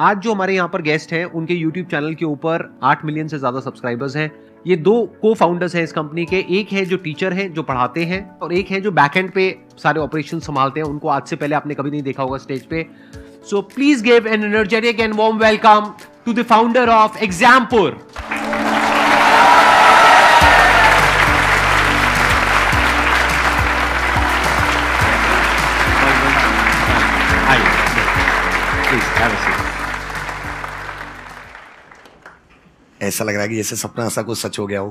आज जो हमारे यहाँ पर गेस्ट हैं उनके YouTube चैनल के ऊपर 8 मिलियन से ज्यादा सब्सक्राइबर्स हैं। ये दो को फाउंडर्स हैं इस कंपनी के, एक है जो टीचर है जो पढ़ाते हैं और एक है जो बैकएंड पे सारे ऑपरेशन संभालते हैं। उनको आज से पहले आपने कभी नहीं देखा होगा स्टेज पे। So please give an energetic and warm welcome to the founder of Exampur. ऐसा लग रहा है कि जैसे सपना ऐसा कुछ सच हो गया हो,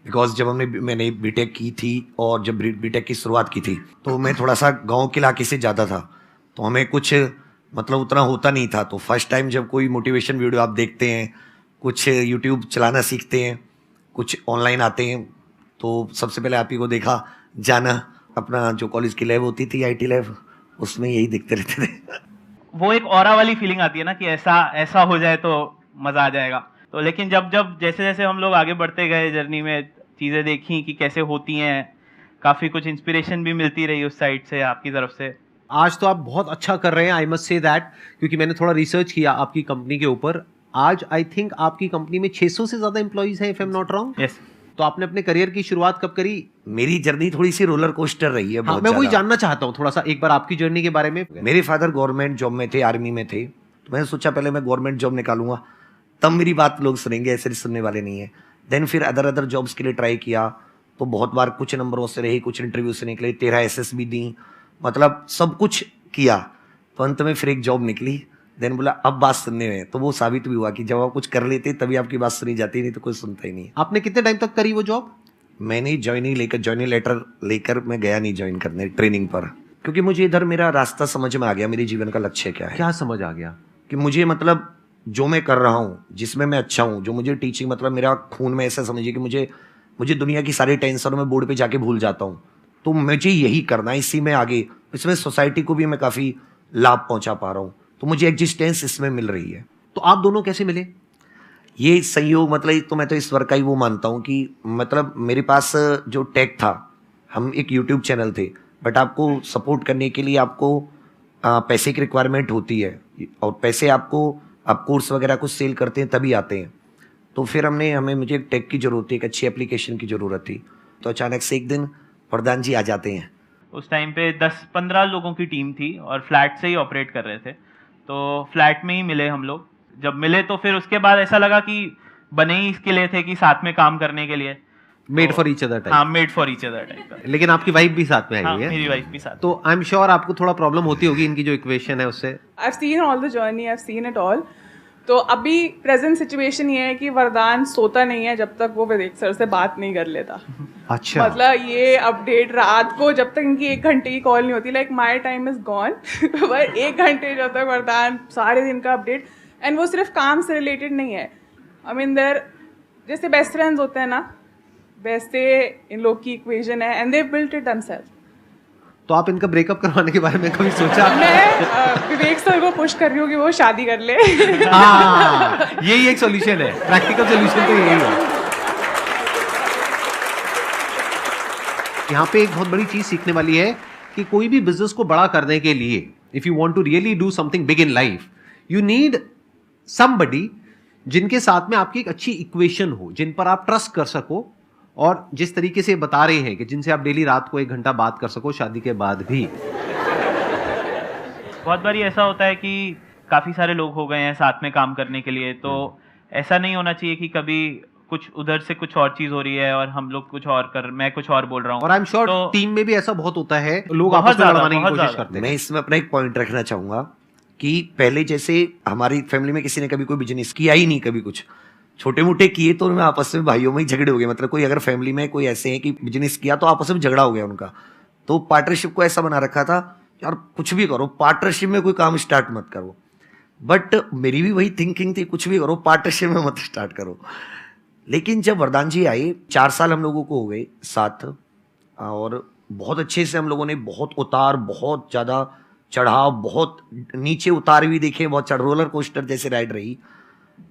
बिकॉज जब मैंने बीटेक की थी और जब बीटेक की शुरुआत की थी तो मैं थोड़ा सा गांव के इलाके से ज़्यादा था, तो हमें कुछ मतलब उतना होता नहीं था। तो फर्स्ट टाइम जब कोई मोटिवेशन वीडियो आप देखते हैं, कुछ यूट्यूब चलाना सीखते हैं, कुछ ऑनलाइन आते हैं, तो सबसे पहले आप ही को देखा जाना अपना जो कॉलेज की लैब होती थी IT लैब, उसमें यही दिखते रहते थे। वो एक ऑरा वाली फीलिंग आती है ना कि ऐसा हो जाए तो मजा आ जाएगा। तो लेकिन जब जैसे जैसे हम लोग आगे बढ़ते गए जर्नी में, चीजें देखी कि कैसे होती हैं, काफी कुछ इंस्पिरेशन भी मिलती रही उस साइड से, आपकी तरफ से। आज तो आप बहुत अच्छा कर रहे हैं, आई मस्ट से दैट, क्योंकि मैंने थोड़ा रिसर्च किया आपकी कंपनी के ऊपर। आज आई थिंक आपकी कंपनी में 600 से ज्यादा एम्प्लॉइज हैं, if I am not wrong. Yes. तो आपने अपने करियर की शुरुआत कब करी? मेरी जर्नी थोड़ी सी रोलर कोस्टर रही है। हाँ, मैं वही जानना चाहता हूँ थोड़ा सा एक बार आपकी जर्नी के बारे में। मेरे फादर गवर्नमेंट जॉब में थे, आर्मी में थे, तो मैंने सोचा पहले मैं गवर्नमेंट जॉब निकालूंगा तब मेरी बात लोग सुनेंगे, ऐसे सुनने वाले नहीं है। देन फिर अदर जॉब्स के लिए ट्राई किया, तो बहुत बार कुछ नंबरों से रही, कुछ इंटरव्यू से निकले, 13 SSB दी, मतलब सब कुछ किया, तो अंत में फिर एक जॉब निकली। देन बोला अब बात सुनने में, तो वो साबित भी हुआ कि जब आप कुछ कर लेते तभी आपकी बात सुनी जाती, नहीं तो कोई सुनता ही नहीं। आपने कितने टाइम तक करी वो जॉब? मैंने ज्वाइनिंग लेटर लेकर मैं गया नहीं ज्वाइन करने ट्रेनिंग पर, क्योंकि मुझे इधर मेरा रास्ता समझ में आ गया, मेरे जीवन का लक्ष्य क्या है। क्या समझ आ गया? कि मुझे मतलब जो मैं कर रहा हूँ, जिसमें मैं अच्छा हूँ, जो मुझे टीचिंग मतलब मेरा खून में, ऐसा समझिए कि मुझे दुनिया की सारी टेंशन मैं बोर्ड पे जाके भूल जाता हूँ, तो मुझे यही करना है, इसी में आगे, इसमें सोसाइटी को भी मैं काफ़ी लाभ पहुँचा पा रहा हूँ, तो मुझे एग्जिस्टेंस इसमें मिल रही है। तो आप दोनों कैसे मिले? ये संयोग मतलब तो मैं तो ईश्वर का ही वो मानता हूँ कि मतलब मेरे पास जो टेक था, हम एक यूट्यूब चैनल थे, बट आपको सपोर्ट करने के लिए आपको पैसे की रिक्वायरमेंट होती है, और पैसे आपको आप कोर्स वगैरह कुछ सेल करते हैं तभी आते हैं। तो फिर मुझे एक टेक की ज़रूरत थी, एक अच्छी एप्लीकेशन की ज़रूरत थी, तो अचानक से एक दिन प्रधान जी आ जाते हैं। उस टाइम पे 10-15 लोगों की टीम थी और फ्लैट से ही ऑपरेट कर रहे थे, तो फ्लैट में ही मिले हम लोग। जब मिले तो फिर उसके बाद ऐसा लगा कि बने ही इसके लिए थे कि साथ में काम करने के लिए, made for each other type. हाँ, made for each other type. लेकिन आपकी वाइफ भी साथ में आई है? मेरी वाइफ भी साथ। तो आई एम श्योर आपको थोड़ा प्रॉब्लम होती होगी इनकी जो इक्वेशन है उससे। I have seen all the journey, I have seen it all. तो अभी प्रेजेंट सिचुएशन ये है कि वरदान सोता नहीं है जब तक वो विवेक सर से बात नहीं कर लेता। अच्छा। मतलब ये अपडेट रात को जब तक इनकी 1 घंटे की कॉल नहीं होती, like my time is gone, पर 1 घंटे जब तक वरदान सारे दिन का अपडेट, एंड वो सिर्फ काम से रिलेटेड नहीं है। आई मीन देयर जैसे बेस्ट फ्रेंड्स होते हैं ना, वैसे इन लोग की इक्वेशन है, and they built it themself. तो आप इनका ब्रेकअप करवाने के बारे में कभी सोचा? मैं विवेक सर को पुश कर रही हूँ कि वो शादी कर ले। हाँ, यही एक सॉल्यूशन है, प्रैक्टिकल सॉल्यूशन तो यही है। यहाँ पे एक बहुत बड़ी चीज सीखने वाली है कि कोई भी बिजनेस को बड़ा करने के लिए, if you want to really do something big in life, you need somebody जिनके साथ में आपकी एक अच्छी इक्वेशन हो, जिन पर आप ट्रस्ट कर सको, और जिस तरीके से बता रहे हैं कि जिनसे आप डेली रात को 1 घंटा बात कर सको शादी के बाद भी। बहुत बार ऐसा होता है कि काफी सारे लोग हो गए हैं साथ में काम करने के लिए, तो ऐसा नहीं होना चाहिए कि कभी कुछ उधर से कुछ और चीज हो रही है और हम लोग मैं कुछ और बोल रहा हूँ। और आई एम श्योर टीम में भी ऐसा बहुत होता है, लोग आपस में लड़वाने की कोशिश करते हैं। मैं इसमें अपना एक पॉइंट रखना चाहूंगा कि पहले जैसे हमारी फैमिली में किसी ने कभी कोई बिजनेस किया ही नहीं, कभी कुछ छोटे मोटे किए तो उनमें आपस में भाइयों में ही झगड़े हो गए। मतलब कोई अगर फैमिली में कोई ऐसे है कि बिजनेस किया तो आपस में झगड़ा हो गया उनका, तो पार्टनरशिप को ऐसा बना रखा था यार कुछ भी करो, पार्टनरशिप में कोई काम स्टार्ट मत करो। बट मेरी भी वही थिंकिंग थी, कुछ भी करो पार्टनरशिप में मत स्टार्ट करो। लेकिन जब वरदान जी आए, 4 साल हम लोगों को हो गए साथ, और बहुत अच्छे से हम लोगों ने बहुत उतार, बहुत ज़्यादा चढ़ाव, बहुत नीचे उतार भी देखे, बहुत रोलर कोस्टर जैसे राइड रही।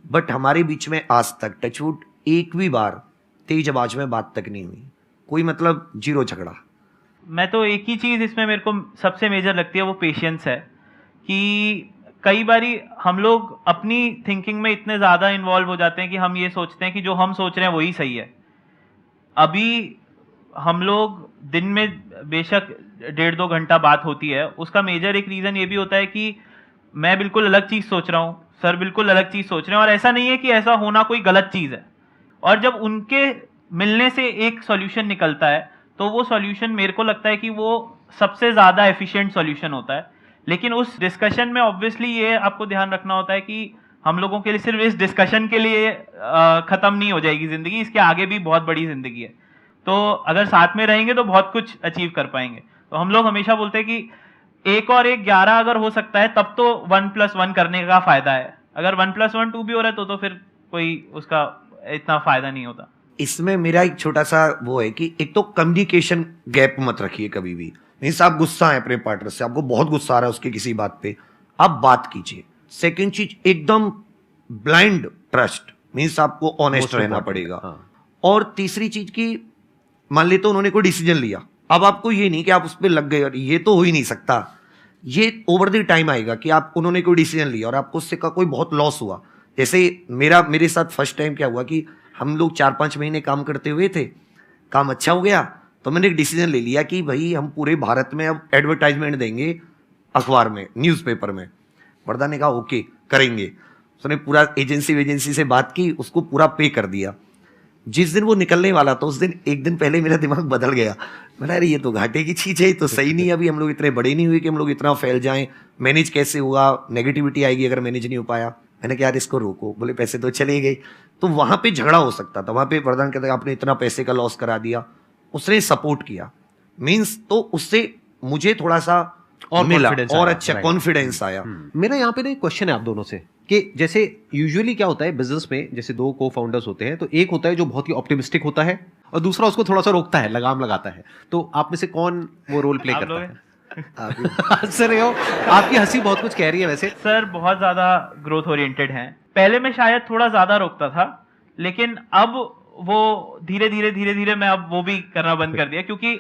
बट हमारे बीच में आज तक टचवुड एक भी बार तेज आवाज में बात तक नहीं हुई, कोई मतलब 0 झगड़ा। मैं तो एक ही चीज़ इसमें मेरे को सबसे मेजर लगती है, वो पेशेंस है। कि कई बारी हम लोग अपनी थिंकिंग में इतने ज्यादा इन्वॉल्व हो जाते हैं कि हम ये सोचते हैं कि जो हम सोच रहे हैं वही सही है। अभी हम लोग दिन में बेशक 1.5-2 घंटा बात होती है, उसका मेजर एक रीजन ये भी होता है कि मैं बिल्कुल अलग चीज सोच रहा हूँ, सर बिल्कुल अलग चीज सोच रहे हैं, और ऐसा नहीं है कि ऐसा होना कोई गलत चीज है। और जब उनके मिलने से एक सॉल्यूशन निकलता है तो वो सॉल्यूशन मेरे को लगता है कि वो सबसे ज्यादा एफिशिएंट सॉल्यूशन होता है। लेकिन उस डिस्कशन में ऑब्वियसली ये आपको ध्यान रखना होता है कि हम लोगों के लिए सिर्फ इस डिस्कशन के लिए खत्म नहीं हो जाएगी जिंदगी, इसके आगे भी बहुत बड़ी जिंदगी है। तो अगर साथ में रहेंगे तो बहुत कुछ अचीव कर पाएंगे। तो हम लोग हमेशा बोलते हैं कि 1 और 1 11 अगर हो सकता है तब तो 1+1 करने का फायदा है। अगर 1+1 2 भी हो रहा है तो फिर कोई उसका इतना फायदा नहीं होता। इसमें मेरा एक छोटा सा वो है कि एक तो कम्युनिकेशन गैप मत रखिए कभी भी। मीन्स आप गुस्सा है अपने पार्टनर से, आपको बहुत गुस्सा आ रहा है उसके किसी बात पे, आप बात कीजिए। सेकंड चीज, एकदम ब्लाइंड ट्रस्ट, मीन्स आपको ऑनेस्ट रहना पड़ेगा। और तीसरी चीज की, मान ले तो उन्होंने कोई डिसीजन लिया, अब आपको ये नहीं कि आप उस पर लग गए, और ये तो हो ही नहीं सकता। ये ओवर द टाइम आएगा कि आप उन्होंने कोई डिसीजन लिया और आपको उससे का कोई बहुत लॉस हुआ। जैसे मेरे साथ फर्स्ट टाइम क्या हुआ कि हम लोग 4-5 महीने काम करते हुए थे, काम अच्छा हो गया तो मैंने एक डिसीजन ले लिया कि भाई हम पूरे भारत में अब एडवर्टाइजमेंट देंगे अखबार में, न्यूज़पेपर में। वर्दा ने कहा ओके करेंगे। उसने पूरा एजेंसी से बात की, उसको पूरा पे कर दिया। जिस दिन वो निकलने वाला था उस दिन एक दिन पहले मेरा दिमाग बदल गया। मैंने अरे ये तो घाटे की चीज है, तो सही नहीं, अभी हम लोग इतने बड़े नहीं हुए कि हम लोग इतना फैल जाएं, मैनेज कैसे हुआ, नेगेटिविटी आएगी अगर मैनेज नहीं हो पाया। मैंने कहा यार इसको रोको, बोले पैसे तो चले गए। तो वहां पे झगड़ा हो सकता था, वहां पे वरदान कहता आपने इतना पैसे का लॉस करा दिया, उसने सपोर्ट किया। मीन्स तो उससे मुझे थोड़ा सा और मिला और अच्छा कॉन्फिडेंस आया। मेरा यहाँ पे ना एक क्वेश्चन है आप दोनों से कि जैसे यूजुअली क्या होता है बिजनेस में, जैसे 2 को फाउंडर्स होते हैं तो एक होता है जो बहुत ही ऑप्टिमिस्टिक होता है और दूसरा उसको थोड़ा सा रोकता है, लगाम लगाता है। तो आप में से कौन वो रोल प्ले करता है? हंस रहे हो, आपकी हंसी बहुत कुछ कह रही है। वैसे सर बहुत ज्यादा ग्रोथ ओरिएंटेड हैं। पहले मैं शायद थोड़ा ज्यादा रोकता था, लेकिन अब वो धीरे धीरे मैं अब वो भी करना बंद कर दिया। क्योंकि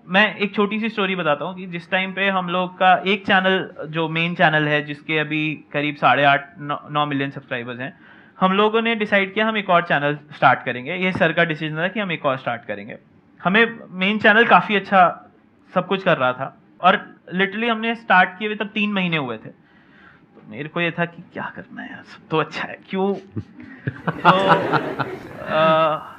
मैं एक छोटी सी स्टोरी बताता हूँ कि जिस टाइम पे हम लोग का एक चैनल जो मेन चैनल है जिसके अभी करीब 8.5-9 मिलियन सब्सक्राइबर्स हैं, हम लोगों ने डिसाइड किया हम एक और चैनल स्टार्ट करेंगे। ये सर का डिसीजन था कि हम एक और स्टार्ट करेंगे। हमें मेन चैनल काफी अच्छा सब कुछ कर रहा था और लिटरली हमने स्टार्ट किए हुए तब 3 महीने हुए थे। तो मेरे को ये था कि क्या करना है यार, सब तो अच्छा है, क्यों। तो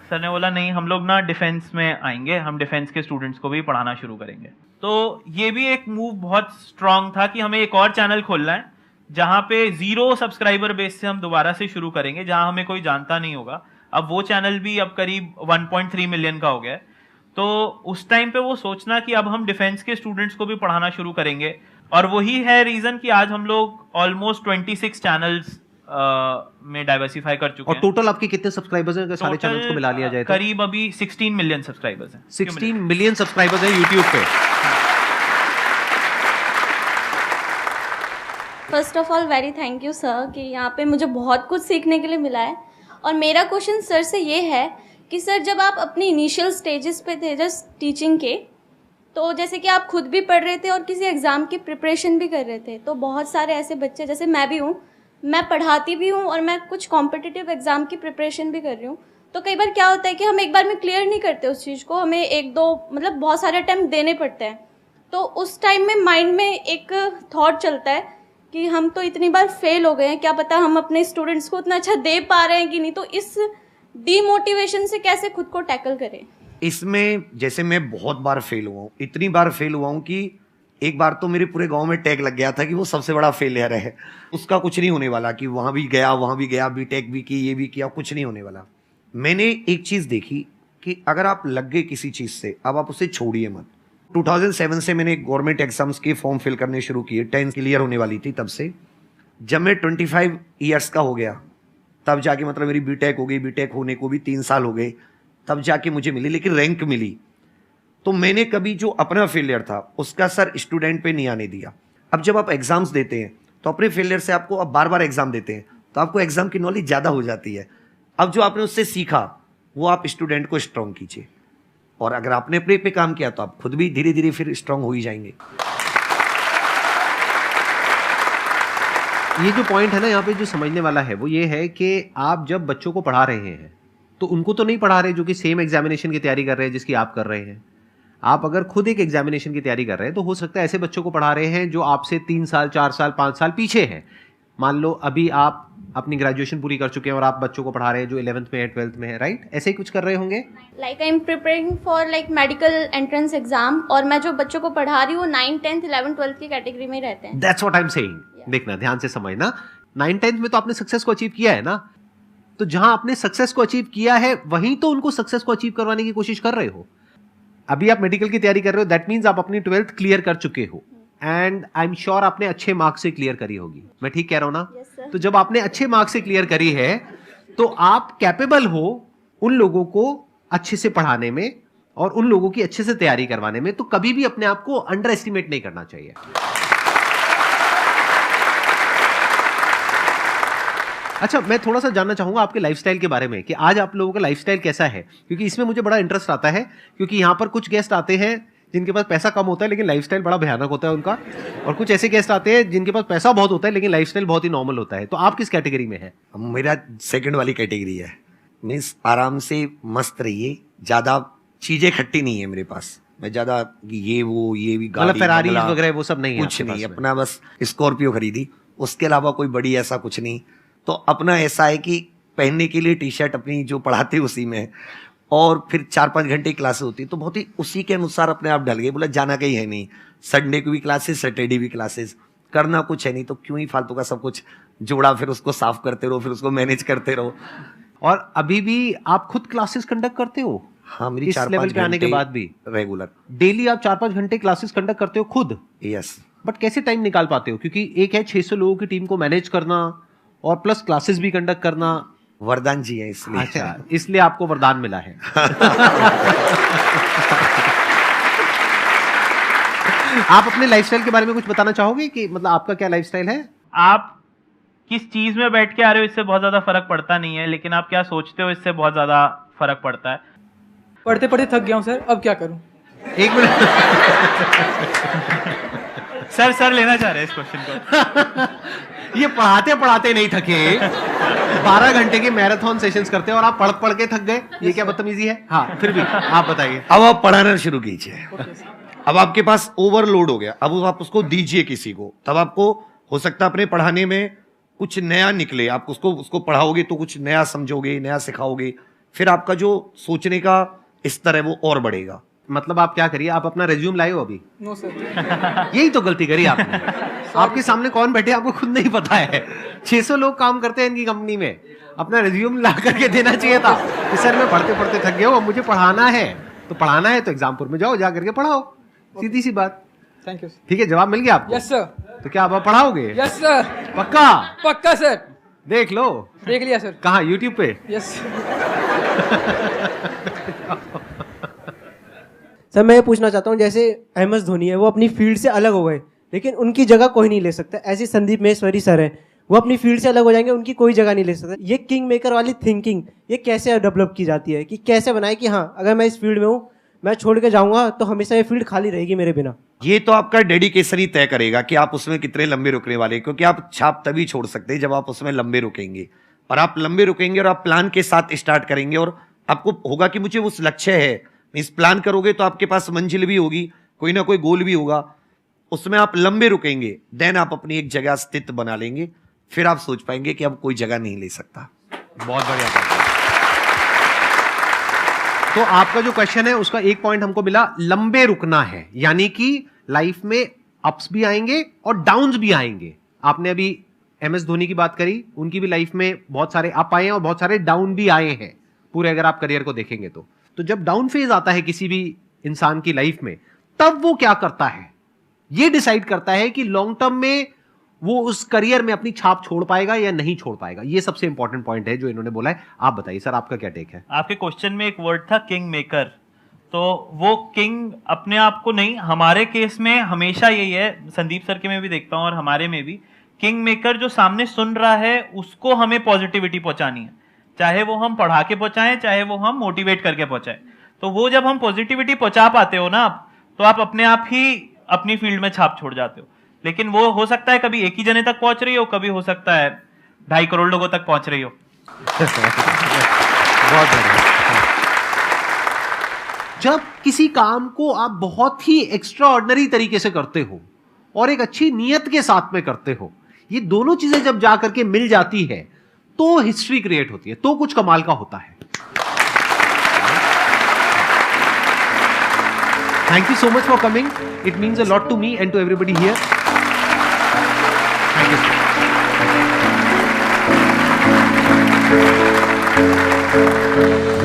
सर ने बोला नहीं हम लोग ना डिफेंस में आएंगे, हम डिफेंस के स्टूडेंट्स को भी पढ़ाना शुरू करेंगे। तो ये भी एक मूव बहुत स्ट्रांग था कि हमें एक और चैनल खोलना है जहां पे 0 सब्सक्राइबर बेस से हम दोबारा से शुरू करेंगे, जहां हमें कोई जानता नहीं होगा। अब वो चैनल भी अब करीब 1.3 मिलियन का हो गया है। तो उस टाइम पे वो सोचना कि अब हम डिफेंस के स्टूडेंट्स को भी पढ़ाना शुरू करेंगे, और वही है रीजन कि आज हम लोग ऑलमोस्ट 26 चैनल्स में डाइवर्सिफाई कर चुके हैं। और टोटल आपके कितने सब्सक्राइबर्स हैं अगर सारे चैनल्स को मिला लिया जाए तो? करीब अभी 16 मिलियन सब्सक्राइबर्स हैं। 16 मिलियन सब्सक्राइबर्स हैं यूट्यूब पे। First of all very thank you sir कि यहाँ पे मुझे बहुत कुछ सीखने के लिए मिला है। और मेरा क्वेश्चन सर से ये है कि सर जब आप अपनी इनिशियल स्टेजेस पे थे जस्ट टीचिंग के, तो जैसे कि आप खुद भी पढ़ रहे थे और किसी एग्ज़ाम की प्रिपरेशन भी कर रहे थे, तो बहुत सारे ऐसे बच्चे, जैसे मैं भी हूँ, मैं पढ़ाती भी हूँ और मैं कुछ कॉम्पिटिटिव एग्ज़ाम की प्रिपरेशन भी कर रही हूँ। तो कई बार क्या होता है कि हम एक बार में क्लियर नहीं करते उस चीज़ को, हमें 1-2 मतलब बहुत सारे अटैम्प्ट देने पड़ते हैं। तो उस टाइम में माइंड में एक थॉट चलता है कि हम तो इतनी बार फेल हो गए हैं, क्या पता हम अपने स्टूडेंट्स को उतना अच्छा दे पा रहे हैं कि नहीं। तो इस डीमोटिवेशन से कैसे खुद को टैकल करें? इसमें जैसे मैं बहुत बार फेल हुआ हूँ, इतनी बार फेल हुआ हूँ कि एक बार तो मेरे पूरे गांव में टैग लग गया था कि वो सबसे बड़ा फेलियर है, उसका कुछ नहीं होने वाला, कि वहां भी गया बीटेक भी की, ये भी किया, कुछ नहीं होने वाला। मैंने एक चीज देखी कि अगर आप लग गए किसी चीज से, अब आप उसे छोड़िए मत। 2007 से मैंने गवर्नमेंट एग्जाम्स के फॉर्म फिल करने शुरू किए, 10 क्लियर होने वाली थी तब से। जब मैं 25 ईयर्स का हो गया तब जाके मतलब मेरी बीटेक हो गई, बीटेक होने को भी 3 साल हो गए, तब जाके मुझे मिली, लेकिन रैंक मिली। तो मैंने कभी जो अपना फेलियर था उसका सर स्टूडेंट पे नहीं आने दिया। अब जब आप एग्जाम्स देते हैं तो अपने फेलियर से आपको अब बार बार एग्जाम देते हैं तो आपको एग्जाम की नॉलेज ज़्यादा हो जाती है। अब जो आपने उससे सीखा वो आप स्टूडेंट को स्ट्रॉन्ग कीजिए, और अगर आपने अपने पे काम किया तो आप खुद भी धीरे धीरे फिर स्ट्रॉन्ग हो ही जाएंगे। ये जो पॉइंट है ना यहाँ पे जो समझने वाला है वो ये है कि आप जब बच्चों को पढ़ा रहे हैं तो उनको तो नहीं पढ़ा रहे जो कि सेम एग्जामिनेशन की तैयारी कर रहे हैं जिसकी आप कर रहे हैं। आप अगर खुद एक एग्जामिनेशन की तैयारी कर रहे हैं तो हो सकता है ऐसे बच्चों को पढ़ा रहे हैं जो आपसे 3 साल 4 साल 5 साल पीछे हैं। मान लो अभी आप अपनी ग्रेजुएशन पूरी कर चुके हैं और आप बच्चों को पढ़ा रहे हैं जो 11th में है 12th में है, राइट? ऐसे ही कुछ कर रहे होंगे। Like I am preparing for like medical entrance exam और मैं जो बच्चों को पढ़ा रही हूँ 9, 10th, 11th, 12th की कैटेगरी में रहते हैं। That's what I am saying. देखना, ध्यान से समझना, 9, 10th में तो आपने सक्सेस को अचीव किया है ना, तो जहां आपने सक्सेस को अचीव किया है वहीं तो उनको सक्सेस को अचीव करवाने की कोशिश कर रहे हो। अभी आप मेडिकल की तैयारी कर रहे हो, दैट मीन्स आप अपनी 12th क्लियर कर चुके हो एंड आई एम श्योर आपने अच्छे मार्क्स से क्लियर करी होगी। मैं ठीक कह रहा हूं ना? Yes, sir. तो जब आपने अच्छे मार्क्स से क्लियर करी है तो आप कैपेबल हो उन लोगों को अच्छे से पढ़ाने में और उन लोगों की अच्छे से तैयारी करवाने में। तो कभी भी अपने आप को अंडर एस्टिमेट नहीं करना चाहिए। अच्छा, मैं थोड़ा सा जानना चाहूंगा आपके लाइफस्टाइल के बारे में कि आज आप लोगों का लाइफस्टाइल कैसा है, क्योंकि इसमें मुझे बड़ा इंटरेस्ट आता है। क्योंकि यहां पर कुछ गेस्ट आते हैं जिनके पास पैसा कम होता है लेकिन लाइफस्टाइल बड़ा भयानक होता है उनका, और कुछ ऐसे गेस्ट आते हैं जिनके पास पैसा बहुत होता है लेकिन लाइफस्टाइल बहुत ही नॉर्मल होता है। तो आप किस कैटेगरी में है? मेरा सेकंड वाली कैटेगरी है। मीन्स आराम से मस्त रहिए, ज्यादा चीजें खट्टी नहीं है मेरे पास। मैं ज्यादा ये वो ये भी मतलब गाड़ी फेरारी बंगला, वगैरह वो सब नहीं है कुछ आपके नहीं। पास में? अपना बस स्कॉर्पियो खरीदी, उसके अलावा कोई बड़ी ऐसा कुछ नहीं। तो अपना ऐसा है कि पहनने के लिए टी शर्ट अपनी जो पढ़ाते उसी में है, और फिर 4-5 घंटे क्लास होती, तो बहुत ही उसी के अनुसार अपने आप ढल गए। बोला जाना कहीं है नहीं, संडे को भी क्लासेस, सैटरडे भी क्लासेस, करना कुछ है नहीं, तो क्यों ही फालतू का सब कुछ जोड़ा, फिर उसको साफ करते रहो, फिर उसको मैनेज करते रहो। और अभी भी आप खुद क्लासेस कंडक्ट करते हो? हाँ, मेरी इस 4-5 लेवल पे आने के घंटे बाद भी रेगुलर। डेली आप 4-5 घंटे क्लासेस कंडक्ट करते हो खुद? यस। बट कैसे टाइम निकाल पाते हो? क्योंकि एक है 600 लोगों की टीम को मैनेज करना और प्लस क्लासेस भी कंडक्ट करना। वरदान जी है इसलिए। अच्छा, इसलिए आपको वरदान मिला है। आप अपने लाइफस्टाइल के बारे में कुछ बताना चाहोगे कि मतलब आपका क्या लाइफस्टाइल है? आप किस चीज में बैठ के आ रहे हो इससे बहुत ज्यादा फर्क पड़ता नहीं है, लेकिन आप क्या सोचते हो इससे बहुत ज्यादा फर्क पड़ता है। पढ़ते पढ़ते थक गया हूँ सर, अब क्या करूँ? एक मिनट। सर लेना चाह रहे हैं इस क्वेश्चन को। ये पढ़ाते पढ़ाते नहीं थके, 12 घंटे के मैराथन सेशंस करते हैं और आप पढ़ पढ़ के थक गए, ये क्या बदतमीजी है? हाँ, फिर भी आप बताइए। अब आप पढ़ाना शुरू कीजिए। अब आपके पास ओवरलोड हो गया, अब आप उसको दीजिए किसी को, तब आपको हो सकता है अपने पढ़ाने में कुछ नया निकले। आप उसको पढ़ाओगे तो कुछ नया समझोगे, नया सिखाओगे, फिर आपका जो सोचने का स्तर है वो और बढ़ेगा। मतलब आप क्या करिए, आप अपना रिज्यूम लाए हो अभी? No sir. यही तो गलती करी आपने। आपके सामने कौन बैठे आपको खुद नहीं पता है। 600 लोग काम करते हैं इनकी कंपनी में, अपना रिज्यूम ला करके देना चाहिए था कि सर मैं पढ़ते पढ़ते थक गया हूँ, अब मुझे पढ़ाना है। तो पढ़ाना है तो एग्जामपुर में जाओ, जा करके पढ़ाओ, सीधी सी बात। Thank you. ठीक है, जवाब मिल गया आपको? Yes sir. तो क्या आप पढ़ाओगे? Yes sir. पक्का? पक्का सर। देख लो। देख लिया सर। कहाँ? यूट्यूब पे? यस। सर मैं ये पूछना चाहता हूँ, जैसे MS धोनी है वो अपनी फील्ड से अलग हो गए लेकिन उनकी जगह कोई नहीं ले सकता। ऐसे संदीप महेश्वरी सर है, वो अपनी फील्ड से अलग हो जाएंगे, उनकी कोई जगह नहीं ले सकता। ये किंग मेकर वाली थिंकिंग ये कैसे डेवलप की जाती है कि कैसे बनाए कि हाँ अगर मैं इस फील्ड में हूँ, मैं छोड़ के जाऊंगा तो हमेशा ये फील्ड खाली रहेगी मेरे बिना? ये तो आपका डेडिकेशन ही तय करेगा कि आप उसमें कितने लंबे रुकने वाले, क्योंकि आप छाप तभी छोड़ सकते हैं जब आप उसमें लंबे रुकेंगे। और आप लंबे रुकेंगे और आप प्लान के साथ स्टार्ट करेंगे और आपको होगा कि मुझे उस लक्ष्य है, इस प्लान करोगे तो आपके पास मंजिल भी होगी, कोई ना कोई गोल भी होगा, उसमें आप लंबे रुकेंगे, देन आप अपनी एक जगह स्थित बना लेंगे, फिर आप सोच पाएंगे कि अब कोई जगह नहीं ले सकता। बहुत बढ़िया बात है। तो आपका जो क्वेश्चन है उसका एक पॉइंट हमको मिला, लंबे रुकना है, यानी कि लाइफ में अप्स भी आएंगे और डाउन्स भी आएंगे। आपने अभी MS धोनी की बात करी, उनकी भी लाइफ में बहुत सारे अप आए हैं और बहुत सारे डाउन भी आए हैं पूरे, अगर आप करियर को देखेंगे तो जब डाउन फेज आता है किसी भी इंसान की लाइफ में, तब वो क्या करता है ये डिसाइड करता है कि लॉन्ग टर्म में वो उस करियर में अपनी छाप छोड़ पाएगा या नहीं छोड़ पाएगा। ये सबसे इंपॉर्टेंट पॉइंट है जो इन्होंने बोला है। आप बताइए सर, आपका क्या टेक है? आपके क्वेश्चन में एक वर्ड था किंग मेकर, तो वो किंग अपने आप को नहीं, हमारे केस में हमेशा यही है, संदीप सर के में भी देखता हूं और हमारे में भी, किंग मेकर जो सामने सुन रहा है उसको हमें पॉजिटिविटी पहुंचानी है, चाहे वो हम पढ़ा के पहुंचाएं, चाहे वो हम मोटिवेट करके पहुंचाएं। तो वो जब हम पॉजिटिविटी पहुंचा पाते हो ना आप, तो आप अपने आप ही अपनी फील्ड में छाप छोड़ जाते हो। लेकिन वो हो सकता है कभी एक ही जने तक पहुंच रही हो, कभी हो सकता है 2.5 करोड़ लोगों तक पहुंच रही हो। बहुत बढ़िया। जब किसी काम को आप बहुत ही एक्स्ट्रा ऑर्डिनरी तरीके से करते हो और एक अच्छी नीयत के साथ में करते हो, ये दोनों चीजें जब जाकर के मिल जाती है तो हिस्ट्री क्रिएट होती है, तो कुछ कमाल का होता है। Thank you so much for coming. It means a lot to me and to everybody here. Thank you.